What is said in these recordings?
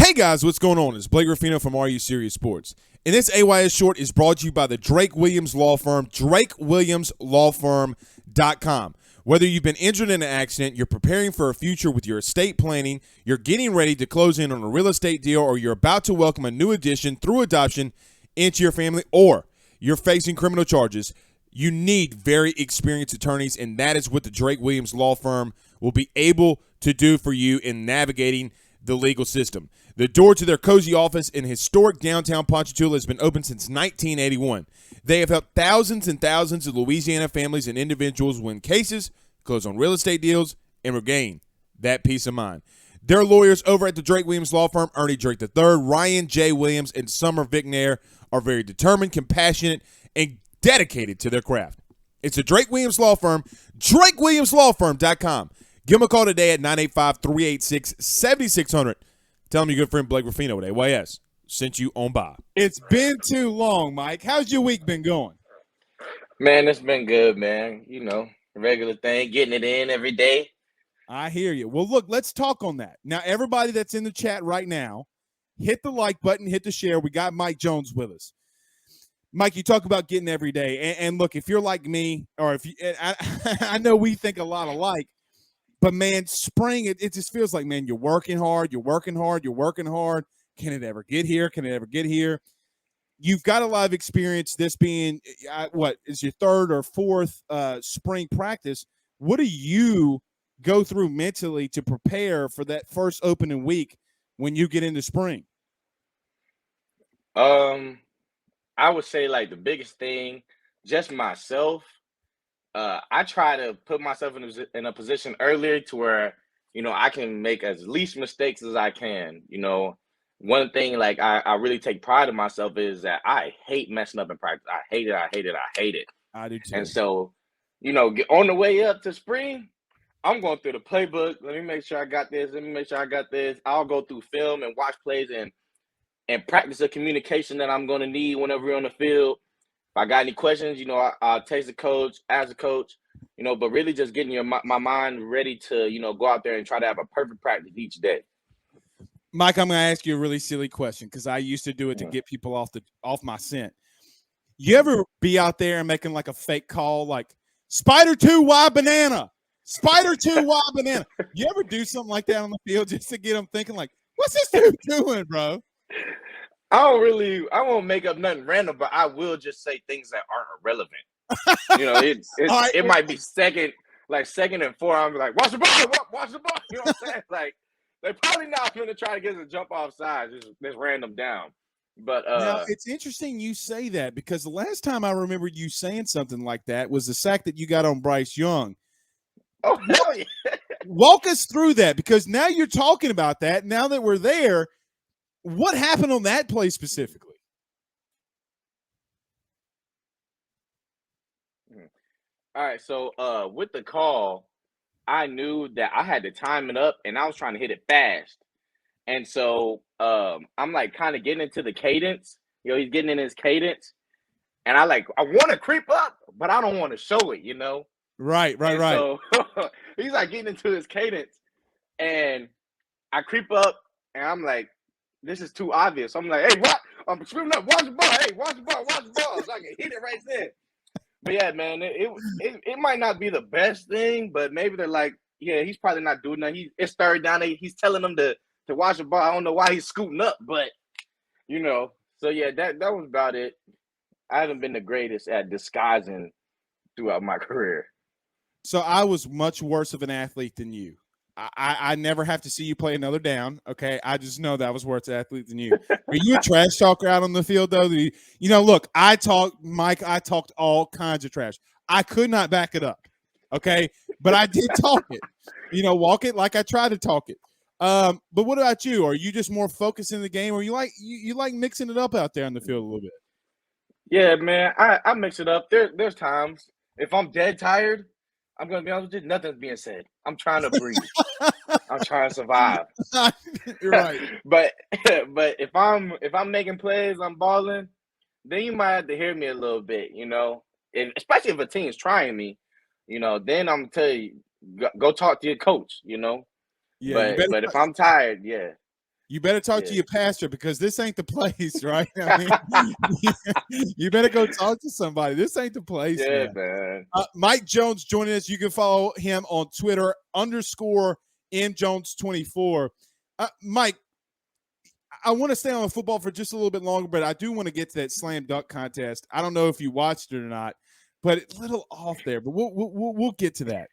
Hey guys, what's going on? It's Blake Ruffino from Are You Serious Sports. And this AYS short is brought to you by the Drake Williams Law Firm, drakewilliamslawfirm.com. Whether you've been injured in an accident, you're preparing for a future with your estate planning, you're getting ready to close in on a real estate deal, or you're about to welcome a new addition through adoption into your family, or you're facing criminal charges, you need very experienced attorneys, and that is what the Drake Williams Law Firm will be able to do for you in navigating the legal system. The door to their cozy office in historic downtown Ponchatoula has been open since 1981. They have helped thousands and thousands of Louisiana families and individuals win cases, close on real estate deals, and regain that peace of mind. Their lawyers over at the Drake Williams Law Firm, Ernie Drake III, Ryan J. Williams, and Summer Vignair, are very determined, compassionate, and dedicated to their craft. It's the Drake Williams Law Firm, drakewilliamslawfirm.com. Give them a call today at 985-386-7600. Tell them your good friend Blake Ruffino at AYS sent you on by. It's been too long, Mike. How's your week been going? Man, it's been good, man. You know, regular thing, getting it in every day. I hear you. Well, look, let's talk on that. Now, everybody that's in the chat right now, hit the like button, hit the share. We got Mike Jones with us. Mike, you talk about getting every day. And look, if you're like me, or if you, I know we think a lot alike, but, man, spring, it just feels like, man, you're working hard. Can it ever get here? You've got a lot of experience, this being, what, is your third or fourth spring practice. What do you go through mentally to prepare for that first opening week when you get into spring? I would say, like, the biggest thing, just myself, I try to put myself in a position earlier to where, you know, I can make as least mistakes as I can. You know, one thing, like, I really take pride in myself is that I hate messing up in practice. I hate it. I do too. And so, you know, on the way up to spring, I'm going through the playbook. Let me make sure I got this. I'll go through film and watch plays and practice the communication that I'm going to need whenever we're on the field. If I got any questions, you know, I'll text the coach, ask the coach, you know, but really just getting my mind ready to, you know, go out there and try to have a perfect practice each day. Mike, I'm going to ask you a really silly question because I used to do it to get people off my scent. You ever be out there and making like a fake call like, Spider 2, Y banana? Spider 2, Y banana? You ever do something like that on the field just to get them thinking like, what's this dude doing, bro? I won't make up nothing random, but I will just say things that aren't irrelevant. You know, it might be second and 4. I'm like, watch the ball. You know what I'm saying? Like, they're probably not going to try to get us a jump off sides, just random down. But now, it's interesting you say that because the last time I remember you saying something like that was the sack that you got on Bryce Young. Oh, hell yeah. Walk us through that because now you're talking about that. Now that we're there, what happened on that play specifically? All right, so with the call, I knew that I had to time it up, and I was trying to hit it fast. And so I'm like kind of getting into the cadence. You know, he's getting in his cadence, and I want to creep up, but I don't want to show it. You know. Right. So he's like getting into his cadence, and I creep up, and I'm like, this is too obvious. I'm like, hey, what? I'm screaming up, watch the ball. Hey, watch the ball. So I can hit it right there. But yeah, man, it might not be the best thing, but maybe they're like, yeah, he's probably not doing nothing. It's third down. He's telling them to watch the ball. I don't know why he's scooting up, but you know. So yeah, that was about it. I haven't been the greatest at disguising throughout my career. So I was much worse of an athlete than you. I never have to see you play another down, okay? I just know that I was worse athlete than you. Are you a trash talker out on the field, though? You know, look, I talked all kinds of trash. I could not back it up, okay? But I did talk it. You know, walk it like I try to talk it. But what about you? Are you just more focused in the game, or you like mixing it up out there on the field a little bit? Yeah, man, I mix it up. There's times if I'm dead tired, I'm gonna be honest with you, nothing's being said. I'm trying to breathe. I'm trying to survive. You're right. But if I'm making plays, I'm balling, then you might have to hear me a little bit, you know. And especially if a team's trying me, you know, then I'm gonna tell you, go talk to your coach, you know. Yeah, but if I'm tired, yeah. You better talk to Yeah. your pastor because this ain't the place, right? I mean, you better go talk to somebody. This ain't the place, Yeah, man. man. Mike Jones joining us. You can follow him on Twitter _MJones24. Mike, I want to stay on football for just a little bit longer, but I do want to get to that slam dunk contest. I don't know if you watched it or not, but it's a little off there. But we'll get to that.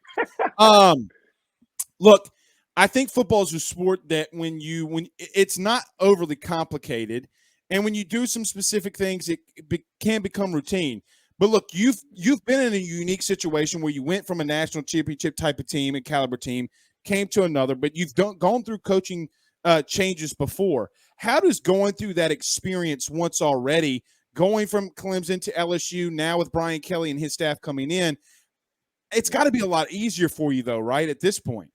Look, I think football is a sport that when it's not overly complicated, and when you do some specific things, it can become routine. But look, you've been in a unique situation where you went from a national championship type of team and caliber team, came to another, but you've gone through coaching changes before. How does going through that experience once already, going from Clemson to LSU, now with Brian Kelly and his staff coming in, it's got to be a lot easier for you though, right? At this point.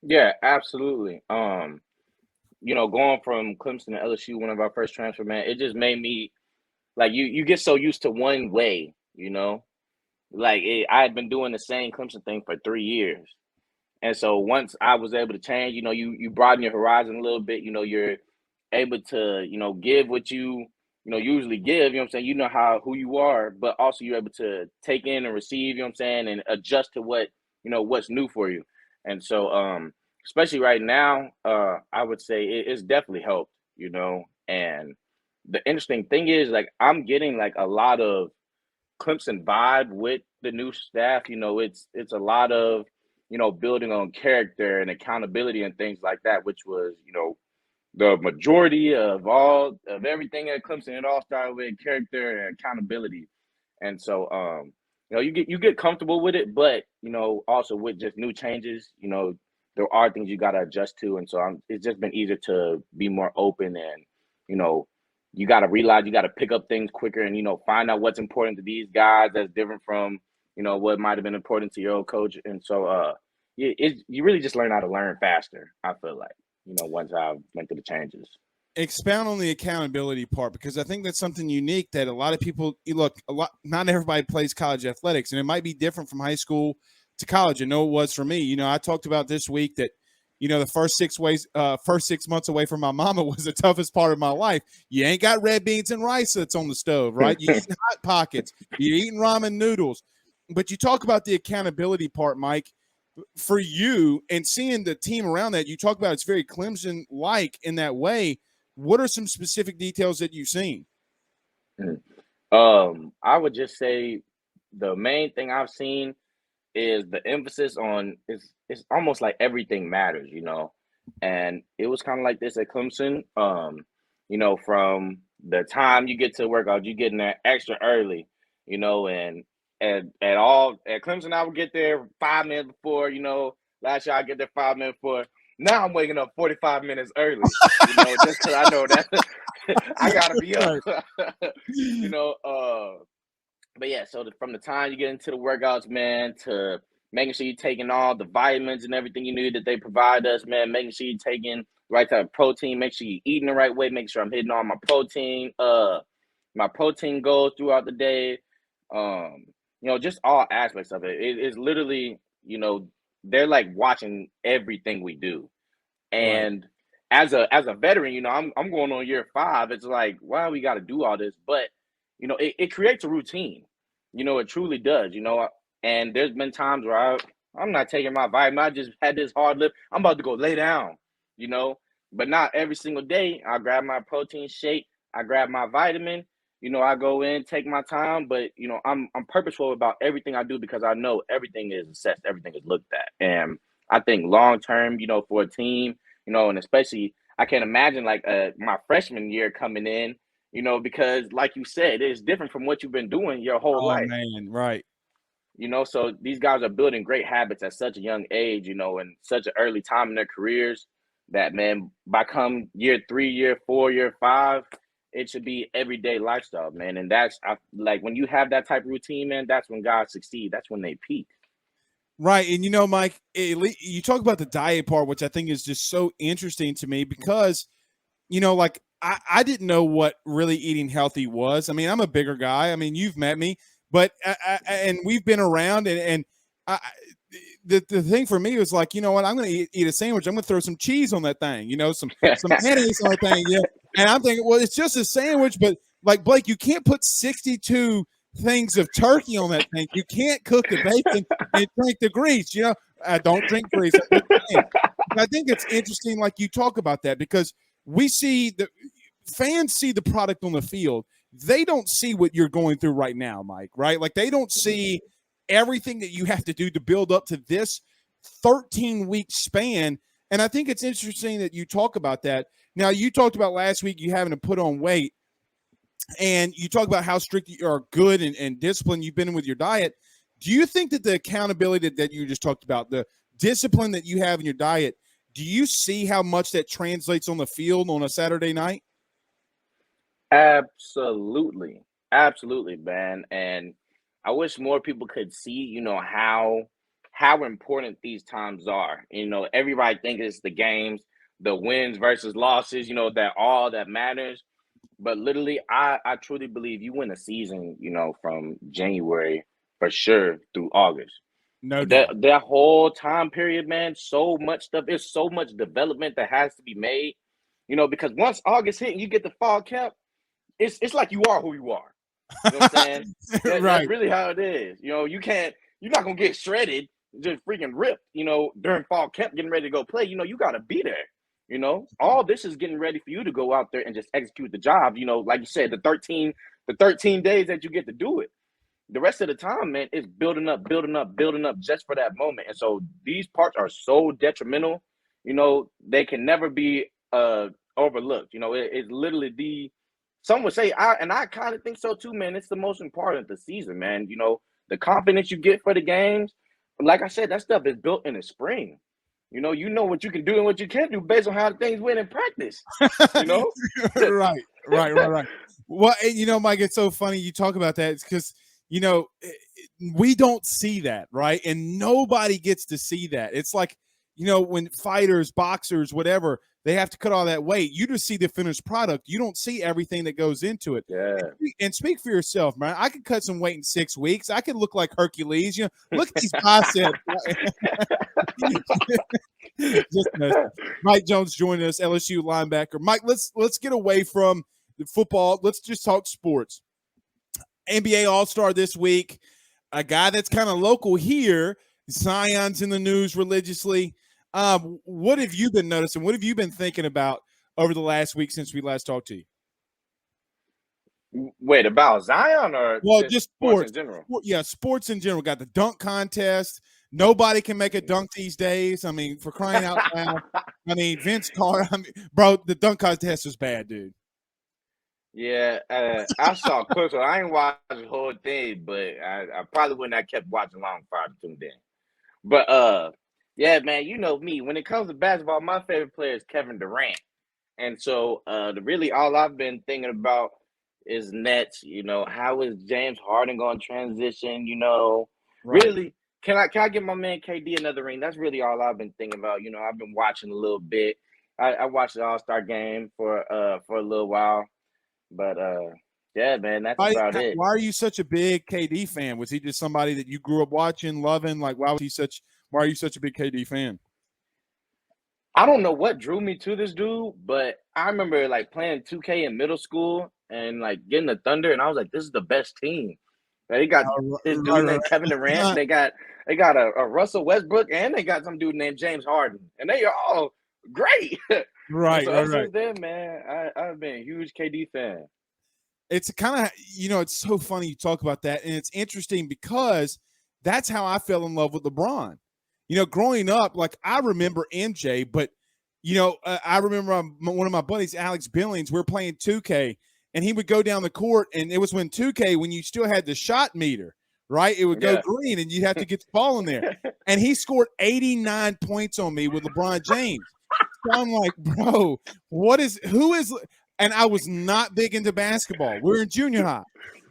Yeah, absolutely. Going from Clemson to LSU, one of our first transfer, man, it just made me like you get so used to one way, I had been doing the same Clemson thing for 3 years. And so once I was able to change, you broaden your horizon a little bit, you're able to, give what usually give, you know what I'm saying? You know who you are, but also you're able to take in and receive, you know what I'm saying, and adjust to what's new for you. And so especially right now, I would say it's definitely helped, and the interesting thing is like I'm getting like a lot of Clemson vibe with the new staff. It's a lot of, building on character and accountability and things like that, which was, the majority of everything at Clemson. It all started with character and accountability. And so you get comfortable with it, but also with just new changes, there are things you gotta adjust to. And so it's just been easier to be more open and, you know, you gotta realize you gotta pick up things quicker and, find out what's important to these guys that's different from, what might have been important to your old coach. And so you really just learn how to learn faster, I feel like, once I went through the changes. Expound on the accountability part because I think that's something unique that a lot of people look not everybody plays college athletics, and it might be different from high school to college. I know it was for me. I talked about this week that the first 6 months away from my mama was the toughest part of my life. You ain't got red beans and rice that's on the stove, right? You eating hot pockets, you're eating ramen noodles. But you talk about the accountability part, Mike. For you and seeing the team around that, you talk about it's very Clemson-like in that way. What are some specific details that you've seen? I would just say the main thing I've seen is the emphasis on it's almost like everything matters, and it was kind of like this at Clemson. From the time you get to work out, you get in there extra early, and at Clemson, I would get there 5 minutes before. Last year I get there 5 minutes before. Now I'm waking up 45 minutes early, just because I know that I gotta be up. But yeah, so from the time you get into the workouts, man, to making sure you're taking all the vitamins and everything you need that they provide us, man, making sure you're taking the right type of protein, make sure you're eating the right way, make sure I'm hitting all my protein goals throughout the day. Just all aspects of it. It's literally, they're like watching everything we do. Right. And as a veteran, I'm going on year 5. It's like, why we got to do all this? But it creates a routine. It truly does. And there's been times where I'm not taking my vitamin. I just had this hard lift. I'm about to go lay down. But not every single day. I grab my protein shake. I grab my vitamin. I go in, take my time. But I'm purposeful about everything I do because I know everything is assessed, everything is looked at, and I think long term, for a team, and especially I can't imagine like my freshman year coming in, because like you said, it's different from what you've been doing your whole Oh life. man, right. So these guys are building great habits at such a young age, and such an early time in their careers that, man, by come year 3, year 4, year 5, it should be everyday lifestyle, man. And like when you have that type of routine, man, that's when guys succeed. That's when they peak. Right. And Mike, you talk about the diet part, which I think is just so interesting to me because, like I didn't know what really eating healthy was. I mean, I'm a bigger guy. I mean, you've met me, but and we've been around and the thing for me was like, you know what? I'm going to eat a sandwich. I'm going to throw some cheese on that thing, you know, some mayonnaise on that thing. Yeah. And I'm thinking, well, it's just a sandwich, but like Blake, you can't put 62 things of turkey on that thing. You can't cook the bacon and drink the grease. You know, I don't drink grease. I think it's interesting, like you talk about that, because we see the fans see the product on the field. They don't see what you're going through right now, Mike, right? Like they don't see everything that you have to do to build up to this 13-week span. And I think it's interesting that you talk about that. Now, you talked about last week you having to put on weight, and you talk about how strict you are, good and disciplined you've been in with your diet. Do you think that the accountability that you just talked about, the discipline that you have in your diet, do you see how much that translates on the field on a Saturday night? Absolutely. Absolutely, man. And I wish more people could see, you know, how important these times are. You know, everybody thinks it's the games, the wins versus losses, you know, that all that matters. But literally, I truly believe you win a season, you know, from January for sure through August. No doubt. That whole time period, man, so much stuff. There's so much development that has to be made, you know, because once August hit and you get the fall camp, it's like you are who you are. You know what I'm saying? Right. That's really how it is. You know, you're not gonna get shredded, just freaking ripped, you know, during fall camp, getting ready to go play. You know, you gotta be there. You know, all this is getting ready for you to go out there and just execute the job. You know, like you said, the 13 days that you get to do it. The rest of the time, man, it's building up just for that moment. And so these parts are so detrimental, you know, they can never be overlooked. You know, it's literally some would say, I kind of think so too, man. It's the most important of the season, man. You know, the confidence you get for the games. Like I said, that stuff is built in the spring. You know what you can do and what you can't do based on how things went in practice. You know? Right. Well, and, you know, Mike, it's so funny you talk about that. It's because, you know, we don't see that, right? And nobody gets to see that. It's like, you know, when fighters, boxers, whatever, they have to cut all that weight. You just see the finished product. You don't see everything that goes into it. Yeah. And speak for yourself, man. I could cut some weight in 6 weeks. I could look like Hercules. You know, look at these biceps. Mike Jones joining us, LSU linebacker. Mike, let's get away from the football. Let's just talk sports. NBA All-Star this week. A guy that's kind of local here. Zion's in the news religiously. What have you been noticing? What have you been thinking about over the last week since we last talked to you? Wait, about Zion or just sports in general? Yeah, sports in general. Got the dunk contest. Nobody can make a dunk these days. I mean, for crying out loud. I mean, Vince Carter. I mean, bro, the dunk contest was bad, dude. Yeah, I saw clips. I ain't watched the whole thing, but I probably wouldn't have kept watching long if I tuned in. But yeah, man, you know me. When it comes to basketball, my favorite player is Kevin Durant. And so really all I've been thinking about is Nets. You know, how is James Harden going to transition? You know, Right. Really, can I give my man KD another ring? That's really all I've been thinking about. You know, I've been watching a little bit. I watched the All-Star game for a little while, but yeah, man, that's about it. Why are you such a big KD fan? Was he just somebody that you grew up watching, loving? Like, why are you such a big KD fan? I don't know what drew me to this dude, but I remember like playing 2K in middle school and like getting the Thunder, and I was like, this is the best team. They got this dude named Kevin Durant. They got a Russell Westbrook, and they got some dude named James Harden, and they are all great. Right. Since then, man, I've been a huge KD fan. It's kind of, you know, it's so funny you talk about that, and it's interesting because that's how I fell in love with LeBron. You know, growing up, like I remember MJ, but you know, I remember one of my buddies, Alex Billings, we were playing 2K, and he would go down the court, and it was when 2K, when you still had the shot meter, right? It would go green, and you'd have to get the ball in there. And he scored 89 points on me with LeBron James. So I'm like, bro, who is? And I was not big into basketball. We were in junior high,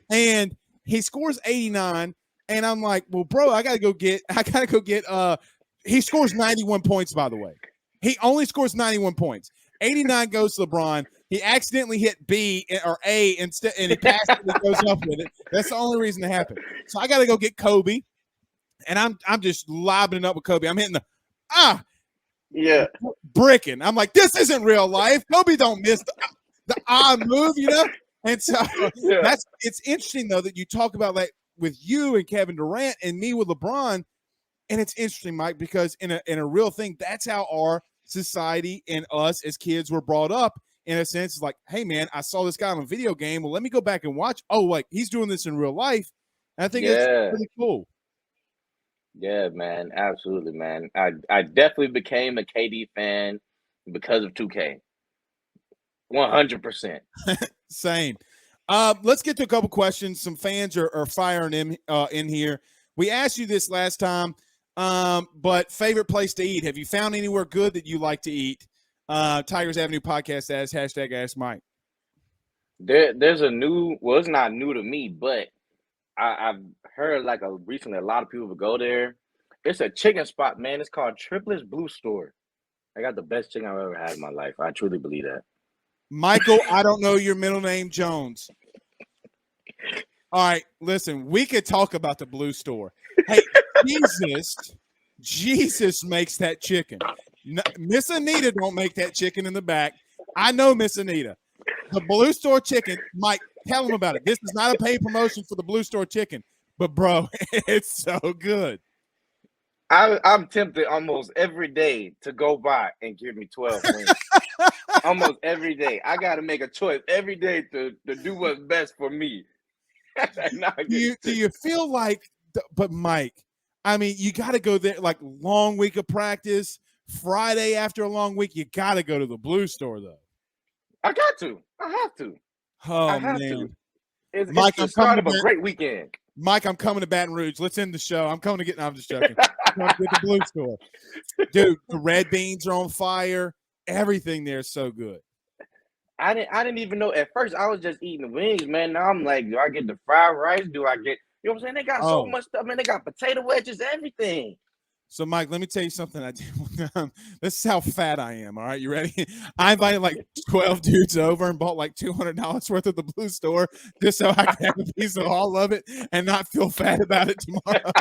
and he scores 89. And I'm like, well, bro, I gotta go get. He scores 91 points, by the way. He only scores 91 points. 89 goes to LeBron. He accidentally hit B or A instead, and he passed it and he goes up with it. That's the only reason it happened. So I gotta go get Kobe. and I'm just lobbing it up with Kobe. I'm hitting the Yeah. bricking. I'm like, this isn't real life. Kobe don't miss the move, you know. And so Yeah. it's interesting though that you talk about like with you and Kevin Durant and me with LeBron, and it's interesting, Mike, because in a real thing, that's how our society and us as kids were brought up. In a sense, it's like, hey man, I saw this guy on a video game. Well, let me go back and watch. Oh, like he's doing this in real life. And I think it's Yeah. pretty cool. Yeah, man. Absolutely, man. I definitely became a KD fan because of 2K. 100%. Same. Let's get to a couple questions. Some fans are firing in here. We asked you this last time, but favorite place to eat. Have you found anywhere good that you like to eat? Tigers Avenue podcast as hashtag Ask Mike. There's a new, well, it's not new to me, but I've heard like recently a lot of people would go there. It's a chicken spot, man. It's called Triplets Blue Store. I got the best chicken I've ever had in my life. I truly believe that. Michael, I don't know your middle name, Jones. All right, listen, we could talk about the Blue Store. Hey, Jesus makes that chicken. Miss Anita don't make that chicken in the back. I know Miss Anita. The Blue Store chicken, Mike, tell them about it. This is not a paid promotion for the Blue Store chicken, but bro, it's so good. I'm tempted almost every day to go by and give me 12 wings. Almost every day. I got to make a choice every day to do what's best for me. Do you feel like, but Mike, I mean, you got to go there like long week of practice, Friday after a long week, you got to go to the Blue Store though. I got to. I have to. Oh, I have man. to. It's Mike, the start of a great weekend. Mike, I'm coming to Baton Rouge. Let's end the show. I'm coming to get. No, I'm just joking. I'm coming to get the Blue Store, dude. The red beans are on fire. Everything there is so good. I didn't even know at first. I was just eating the wings, man. Now I'm like, do I get the fried rice? Do I get? You know what I'm saying? They got so much stuff, man. They got potato wedges, everything. So, Mike, let me tell you something I did one time. This is how fat I am. All right, you ready? I invited like 12 dudes over and bought like $200 worth of the Blue Store just so I could have a piece of all of it and not feel fat about it tomorrow.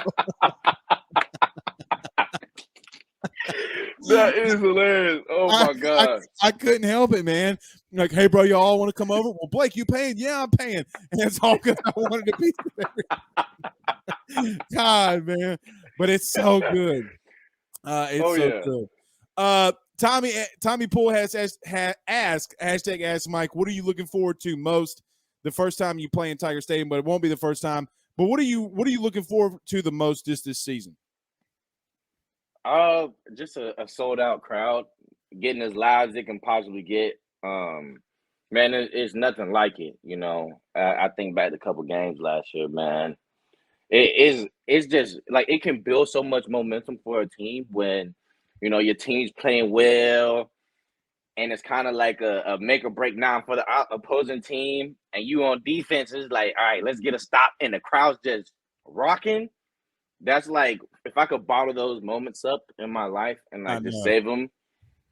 That is hilarious. Oh my god. I couldn't help it, man. Like, hey, bro, you all want to come over? Well, Blake, you paying? Yeah, I'm paying. And it's all because I wanted a piece of everything. God, man. But it's so good. It's good. Tommy Poole has asked hashtag Ask Mike, what are you looking forward to most the first time you play in Tiger Stadium? But it won't be the first time. But what are you looking forward to the most this season? Just a sold out crowd, getting as loud as it can possibly get. Man, it's nothing like it. You know, I think back to a couple games last year, man. It's just like it can build so much momentum for a team when, you know, your team's playing well, and it's kind of like a make or break now for the opposing team, and you on defense is like, all right, let's get a stop, and the crowd's just rocking. That's like, if I could bottle those moments up in my life and like just save them,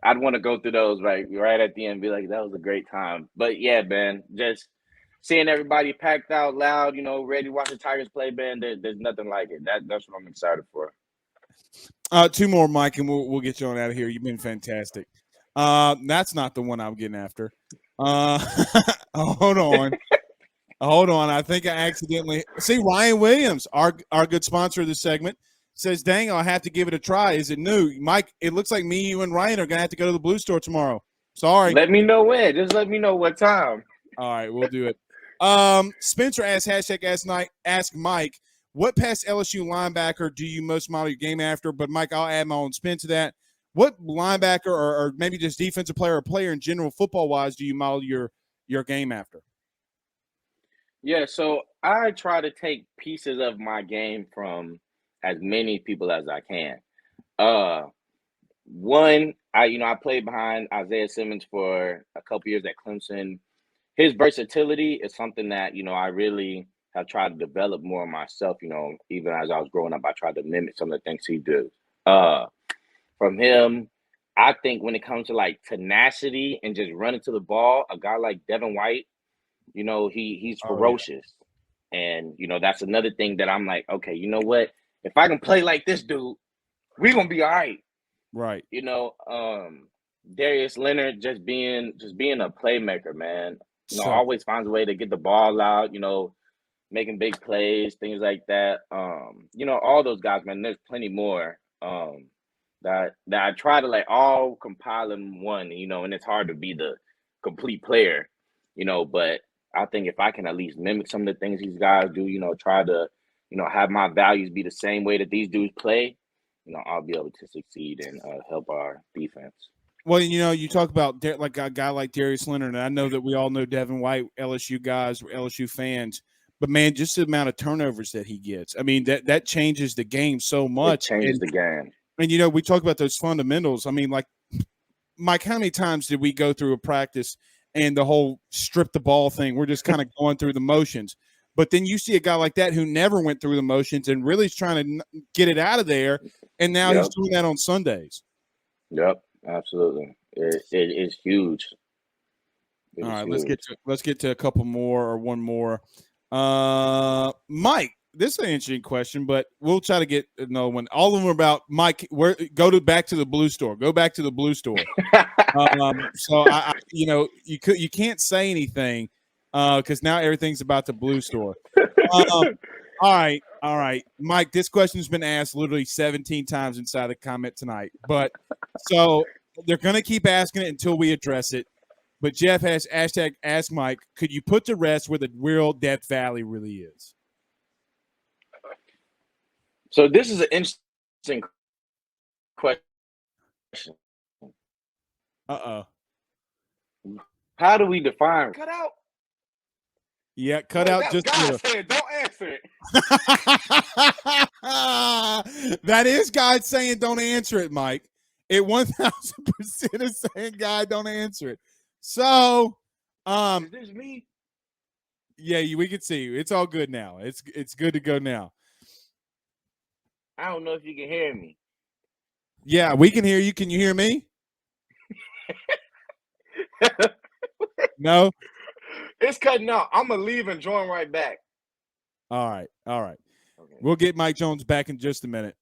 I'd want to go through those right at the end and be like, that was a great time. But yeah, man, just seeing everybody packed out loud, you know, ready to watch the Tigers play, man, there's nothing like it. That's what I'm excited for. Two more, Mike, and we'll get you on out of here. You've been fantastic. That's not the one I'm getting after. Hold on. Hold on. I think I accidentally see Ryan Williams, our good sponsor of the segment, says, dang, I'll have to give it a try. Is it new? Mike, it looks like me, you, and Ryan are going to have to go to the Blue Store tomorrow. Sorry. Let me know when. Just let me know what time. All right, we'll do it. Spencer asks, hashtag Ask Mike, what past LSU linebacker do you most model your game after? But, Mike, I'll add my own spin to that. What linebacker or maybe just defensive player or player in general football-wise do you model your game after? Yeah, so I try to take pieces of my game from as many people as I can. One, I played behind Isaiah Simmons for a couple years at Clemson. His versatility is something that, I really have tried to develop more myself. Even as I was growing up, I tried to mimic some of the things he did. From him, I think when it comes to like tenacity and just running to the ball, a guy like Devin White, he's ferocious. Yeah. And, that's another thing that I'm like, okay, you know what? if I can play like this dude, we're gonna be all right. Right. You know, Darius Leonard just being a playmaker, man. You know, So always finds a way to get the ball out, you know, making big plays, things like that. You know, all those guys, man, there's plenty more that I try to like all compile in one, you know, and it's hard to be the complete player, you know, but I think if I can at least mimic some of the things these guys do, you know, try to, you know, have my values be the same way that these dudes play, you know, I'll be able to succeed and help our defense. well, you know, you talk about like a guy like Darius Leonard, and I know that we all know Devin White, LSU guys, LSU fans, but man, just the amount of turnovers that he gets. I mean, that changes the game so It much. changes the game. And you know, we talk about those fundamentals. I mean, like, Mike, how many times did we go through a practice and the whole strip the ball thing? We're just kind of going through the motions. But then you see a guy like that who never went through the motions and really is trying to get it out of there, and now he's doing that on Sundays. Yep, absolutely. It is huge. All right, let's get to a couple more or one more. Mike, this is an interesting question, but we'll try to get another one. All of them are about Mike. Back to the blue store. Go back to the blue store. So I you know, you can't say anything because now everything's about the blue store. All right, Mike. This question has been asked literally 17 times inside the comment tonight, but so they're going to keep asking it until we address it. But Jeff has hashtag Ask Mike. Could you put to rest where the real Death Valley really is? So this is an interesting question. How do we define cut out? Yeah, cut out just God said, don't answer it. That is God saying don't answer it, Mike. It 1000% is saying God don't answer it. So is this me? Yeah, we can see you. It's all good now. It's good to go now. I don't know if you can hear me. Yeah, we can hear you. Can you hear me? No? It's cutting out. I'm going to leave and join right back. All right. Okay. We'll get Mike Jones back in just a minute.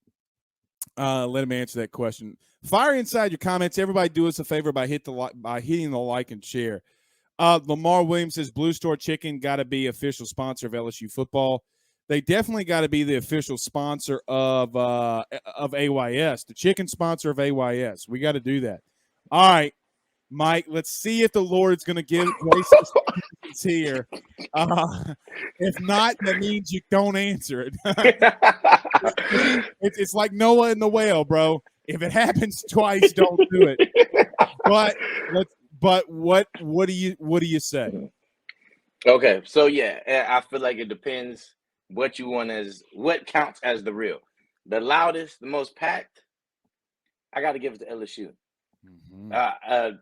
Let him answer that question. Fire inside your comments. Everybody do us a favor by hitting the like and share. Lamar Williams says Blue Store Chicken got to be official sponsor of LSU football. They definitely got to be the official sponsor of AYS, the chicken sponsor of AYS. We got to do that. All right, Mike, let's see if the Lord's going to give grace here. If not, that means you don't answer it. It's like Noah and the whale, bro. If it happens twice, don't do it. But what do you say? Okay, so yeah, I feel like it depends what you want what counts as the real. The loudest, the most packed, I got to give it to LSU. Mm-hmm.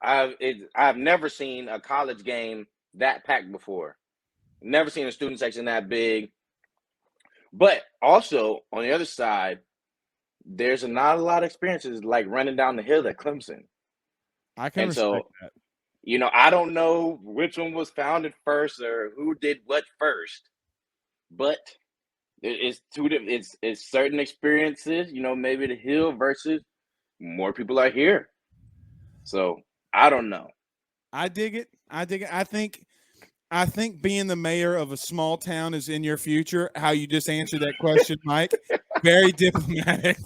I've never seen a college game that packed before. Never seen a student section that big. But also on the other side, there's not a lot of experiences like running down the hill at Clemson. I can respect that. You know, I don't know which one was founded first or who did what first, but it's certain experiences. You know, maybe the hill versus more people are here. So I don't know. I dig it. I think being the mayor of a small town is in your future. How you just answered that question, Mike. Very diplomatic.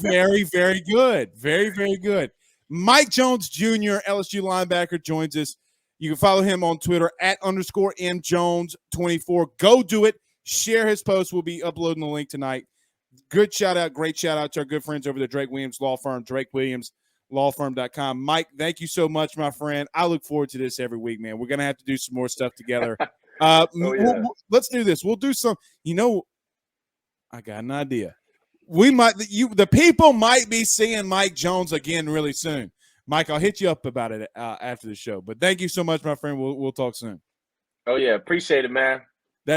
Very, very good. Very, very good. Mike Jones Jr., LSU linebacker, joins us. You can follow him on Twitter @_MJones24. Go do it. Share his post. We'll be uploading the link tonight. Good shout out. Great shout out to our good friends over the Drake Williams Law Firm, DrakeWilliamsLawFirm.com. Mike, thank you so much, my friend. I look forward to this every week, man. We're going to have to do some more stuff together. Let's do this. We'll do some, I got an idea. The people might be seeing Mike Jones again really soon. Mike, I'll hit you up about it after the show. But thank you so much, my friend. We'll talk soon. Oh, yeah. Appreciate it, man.